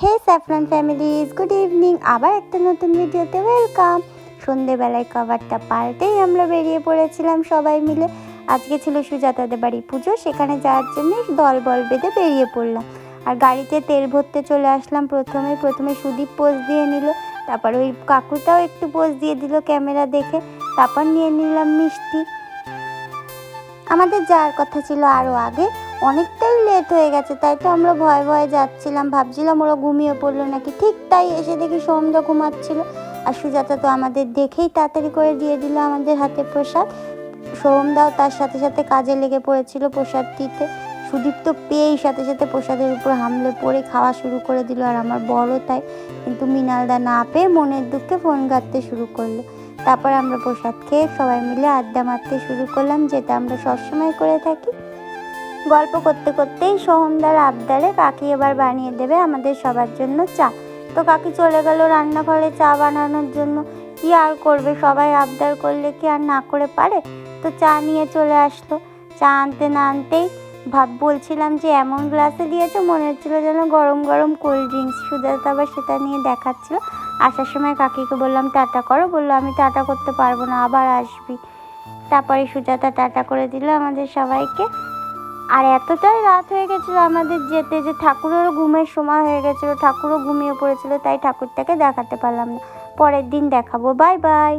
হে saffron families, good evening. আবার একটা নতুন ভিডিওতে ওয়েলকাম। সন্ধেবেলায় কভারটা পাল্টেই আমরা বেরিয়ে পড়েছিলাম সবাই মিলে। আজকে ছিল সুজাতাদের বাড়ি পুজো, সেখানে যাওয়ার জন্য দল বল বেঁধে বেরিয়ে পড়লাম। আর গাড়িতে তেল ভরতে চলে আসলাম। প্রথমে সুদীপ পোজ দিয়ে নিল, তারপর ওই কাকুটাও একটু পোজ দিয়ে দিল ক্যামেরা দেখে। তারপর নিয়ে নিলাম মিষ্টি। আমাদের যাওয়ার কথা ছিল আরও আগে, অনেকটাই লেট হয়ে গেছে, তাই তো আমরা ভয়ে ভয়ে যাচ্ছিলাম। ভাবছিলাম ওরা ঘুমিয়ে পড়লো নাকি। ঠিক তাই এসে দেখি সোমদা ঘুমাচ্ছিল। আর সুজাতা তো আমাদের দেখেই তাড়াতাড়ি করে দিয়ে দিল আমাদের হাতে প্রসাদ। সোমদাও তার সাথে সাথে কাজে লেগে পড়েছিল প্রসাদ দিতে। সুদীপ তো পেয়েই সাথে সাথে প্রসাদের উপর হামলে পড়ে খাওয়া শুরু করে দিল, আর আমার বড় তাই। কিন্তু মৃণালদা না পেয়ে মনের দুঃখে ফোন ঘাঁটতে শুরু করলো। তারপর আমরা প্রসাদ খেয়ে সবাই মিলে আড্ডা মারতে শুরু করলাম, যেটা আমরা সবসময় করে থাকি। গল্প করতে করতেই সোহমদার আবদারে কাকি এবার বানিয়ে দেবে আমাদের সবার জন্য চা। তো কাকি চলে গেল রান্নাঘরে চা বানানোর জন্য। কি আর করবে, সবাই আবদার করলে কি আর না করে পারে। তো চা নিয়ে চলে আসলো। চা আনতে না আনতেই বলছিলাম যে এমন গ্লাসে দিয়েছে মনে হচ্ছিল যেন গরম গরম কোল্ড ড্রিঙ্কস। সুজাতা আবার সেটা নিয়ে দেখাচ্ছিল। আসার সময় কাকিকে বললাম টাটা করো, বললো আমি টাটা করতে পারবো না, আবার আসবি। তারপরে সুজাতা টাটা করে দিল আমাদের সবাইকে। আর এতটাই রাত হয়ে গেছিলো আমাদের যেতে, যে ঠাকুরেরও ঘুমের সময় হয়ে গেছিলো, ঠাকুরও ঘুমিয়ে পড়েছিল, তাই ঠাকুরটাকে দেখাতে পারলাম না। পরের দিন দেখাবো। Bye bye.